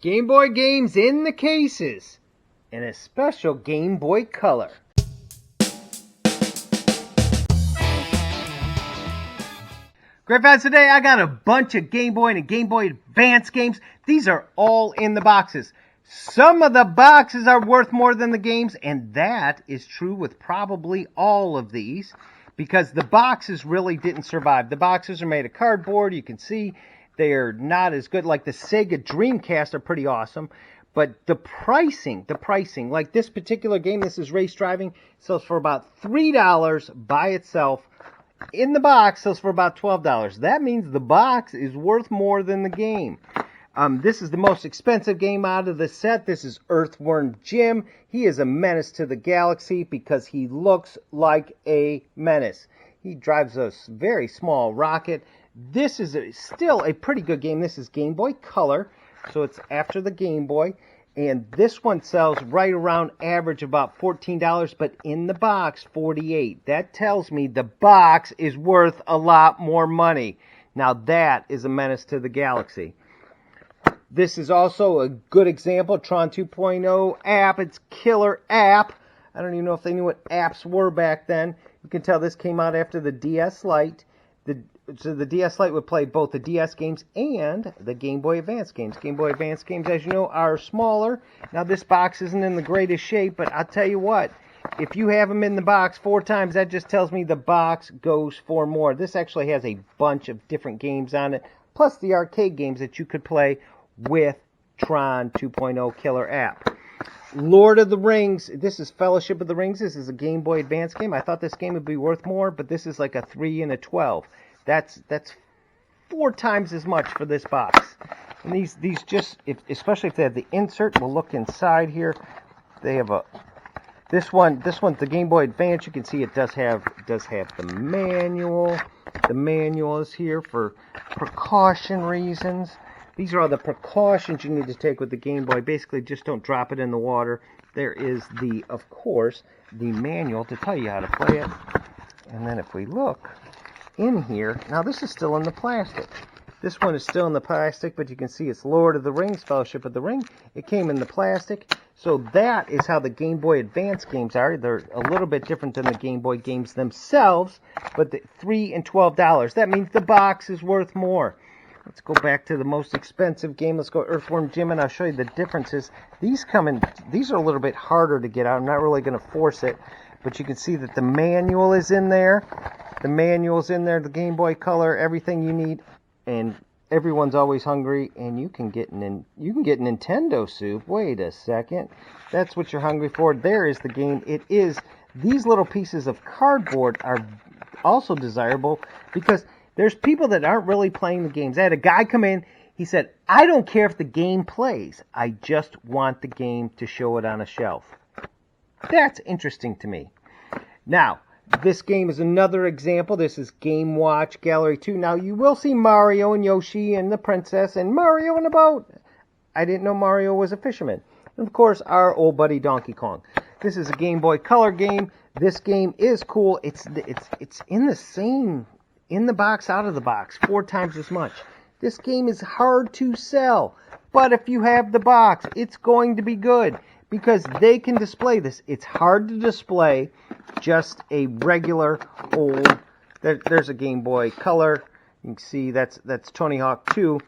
Game Boy games in the cases, and a special Game Boy Color. Great fans, today I got a bunch of Game Boy and Game Boy Advance games. These are all in the boxes. Some of the boxes are worth more than the games, and that is true with probably all of these, because the boxes really didn't survive. The boxes are made of cardboard. You can see they're not as good. Like the Sega Dreamcast are pretty awesome, but the pricing, like this particular game, this is Race Driving, sells for about $3 by itself. In the box, sells for about $12. That means the box is worth more than the game. This is the most expensive game out of the set. This is Earthworm Jim. He is a menace to the galaxy because he looks like a menace. He drives a very small rocket. This is still a pretty good game. This is Game Boy Color, so it's after the Game Boy. And this one sells right around average about $14, but in the box, $48. That tells me the box is worth a lot more money. Now that is a menace to the galaxy. This is also a good example, Tron 2.0 app. It's killer app. I don't even know if they knew what apps were back then. You can tell this came out after the DS Lite. So the DS Lite would play both the DS games and the Game Boy Advance games. Game Boy Advance games, as you know, are smaller. Now, this box isn't in the greatest shape, but I'll tell you what, if you have them in the box 4 times, that just tells me the box goes for more. This actually has a bunch of different games on it, plus the arcade games that you could play with Tron 2.0 Killer app. Lord of the Rings, this is Fellowship of the Rings. This is a Game Boy Advance game. I thought this game would be worth more, but this is like a 3 and a 12. That's 4 times as much for this box. And these just, especially if they have the insert, we'll look inside here. They have this one's the Game Boy Advance. You can see it does have the manual. The manual is here for precaution reasons. These are all the precautions you need to take with the Game Boy. Basically, just don't drop it in the water. There is of course, the manual to tell you how to play it. And then if we look in here, now this is still in the plastic. This one is still in the plastic, but you can see it's Lord of the Rings, Fellowship of the Ring. It came in the plastic. So that is how the Game Boy Advance games are. They're a little bit different than the Game Boy games themselves, but $3 and $12. That means the box is worth more. Let's go back to the most expensive game. Let's go Earthworm Jim, and I'll show you the differences. These are a little bit harder to get out. I'm not really going to force it, but you can see that the manual is in there. The manual's in there, the Game Boy Color, everything you need, and everyone's always hungry, and you can get Nintendo soup. Wait a second. That's what you're hungry for. There is the game. These little pieces of cardboard are also desirable because there's people that aren't really playing the games. I had a guy come in. He said, I don't care if the game plays. I just want the game to show it on a shelf. That's interesting to me. Now, this game is another example. This is Game Watch Gallery 2. Now, you will see Mario and Yoshi and the princess and Mario in a boat. I didn't know Mario was a fisherman. And, of course, our old buddy Donkey Kong. This is a Game Boy Color game. This game is cool. It's in the same, in the box, out of the box, 4 times as much. This game is hard to sell. But if you have the box, it's going to be good because they can display this. It's hard to display just a regular old, there's a Game Boy Color. You can see that's Tony Hawk 2.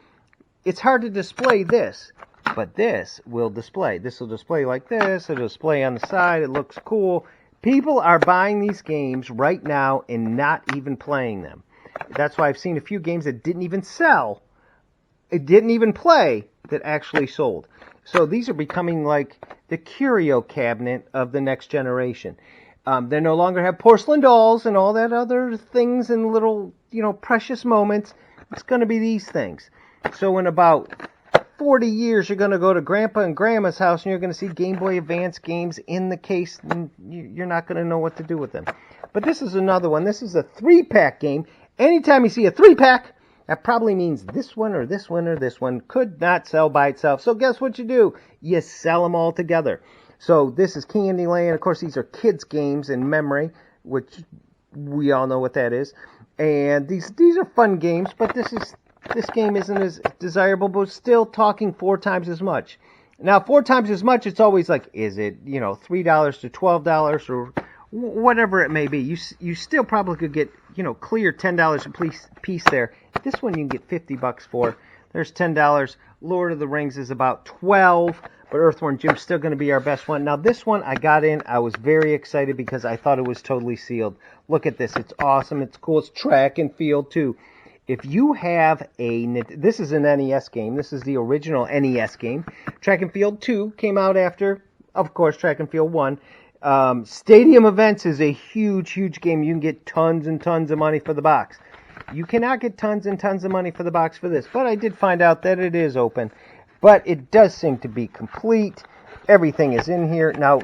It's hard to display this, but this will display. This will display like this. It'll display on the side. It looks cool. People are buying these games right now and not even playing them. That's why I've seen a few games that didn't even sell. It didn't even play that actually sold. So these are becoming like the curio cabinet of the next generation. They no longer have porcelain dolls and all that other things and little, precious moments. It's going to be these things. So in about 40 years, you're going to go to Grandpa and Grandma's house and you're going to see Game Boy Advance games in the case, and you're not going to know what to do with them. But this is another one. This is a 3-pack game. Anytime you see a 3-pack, that probably means this one or this one or this one could not sell by itself. So guess what you do? You sell them all together. So this is Candyland. Of course, these are kids' games in memory, which we all know what that is. And these are fun games, but this is this game isn't as desirable, but still talking 4 times as much. Now, 4 times as much, it's always like, is it, $3 to $12 or whatever it may be. You still probably could get, clear $10 a piece there. This one you can get $50 for. There's $10. Lord of the Rings is about $12, but Earthworm Jim's still going to be our best one. Now, this one I got in. I was very excited because I thought it was totally sealed. Look at this. It's awesome. It's cool. It's track and field, too. If you have this is an NES game. This is the original NES game. Track and Field 2 came out after, of course, Track and Field 1. Stadium Events is a huge, huge game. You can get tons and tons of money for the box. You cannot get tons and tons of money for the box for this, but I did find out that it is open. But it does seem to be complete. Everything is in here. Now,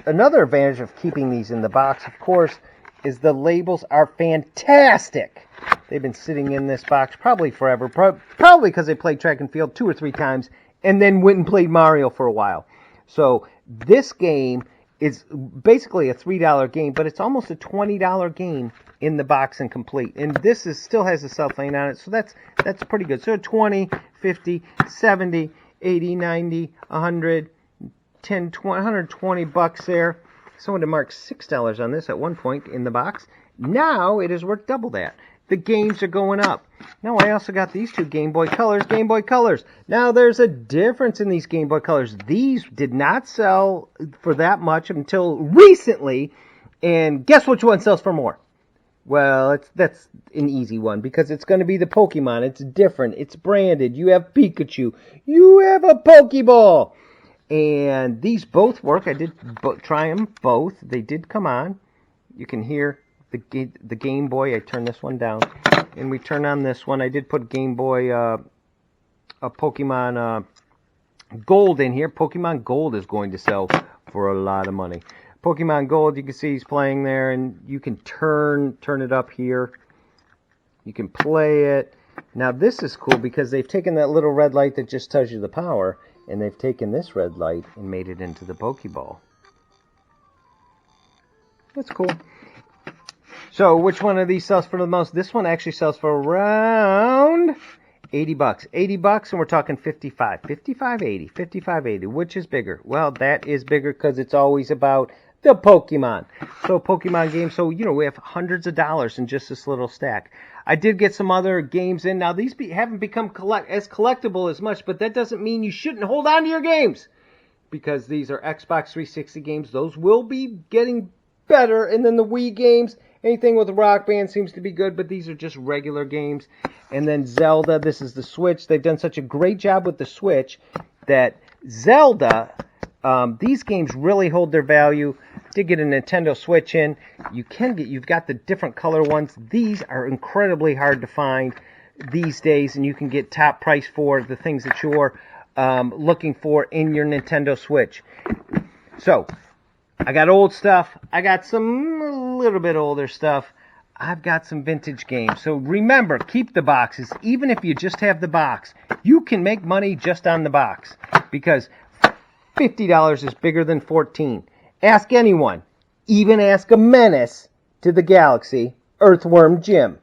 another advantage of keeping these in the box, of course, is the labels are fantastic. They've been sitting in this box probably forever, probably because they played Track and Field 2 or 3 times and then went and played Mario for a while. So this game is basically a $3 game, but it's almost a $20 game in the box and complete. And this still has a cellophane on it, so that's pretty good. So 20, 50, 70, 80, 90, 100, 10, 20, 120 bucks there. Someone had marked $6 on this at one point in the box. Now it is worth double that. The games are going up. Now I also got these 2 Game Boy Colors, Game Boy Colors. Now there's a difference in these Game Boy Colors. These did not sell for that much until recently. And guess which one sells for more? Well, that's an easy one because it's going to be the Pokemon. It's different. It's branded. You have Pikachu. You have a Pokeball. And these both work. I did try them both. They did come on. You can hear the Game Boy. I turn this one down. And we turn on this one. I did put Game Boy, a Pokemon Gold in here. Pokemon Gold is going to sell for a lot of money. Pokemon Gold, you can see he's playing there, and you can turn it up here. You can play it. Now this is cool because they've taken that little red light that just tells you the power, and they've taken this red light and made it into the Pokeball. That's cool. So which one of these sells for the most? This one actually sells for around $80. $80, and we're talking 55. 55.80. 55.80. Which is bigger? Well, that is bigger because it's always about the Pokemon. So Pokemon games. So, we have hundreds of dollars in just this little stack. I did get some other games in. Now, these haven't become as collectible as much, but that doesn't mean you shouldn't hold on to your games. Because these are Xbox 360 games. Those will be getting better. And then the Wii games, anything with Rock Band seems to be good, but these are just regular games. And then Zelda, this is the Switch. They've done such a great job with the Switch that Zelda, these games really hold their value. Did get a Nintendo Switch in. You've got the different color ones. These are incredibly hard to find these days, and you can get top price for the things that you're looking for in your Nintendo Switch. So, I got old stuff. I got some a little bit older stuff. I've got some vintage games. So remember, keep the boxes. Even if you just have the box, you can make money just on the box. Because $50 is bigger than $14. Ask anyone. Even ask a menace to the galaxy, Earthworm Jim.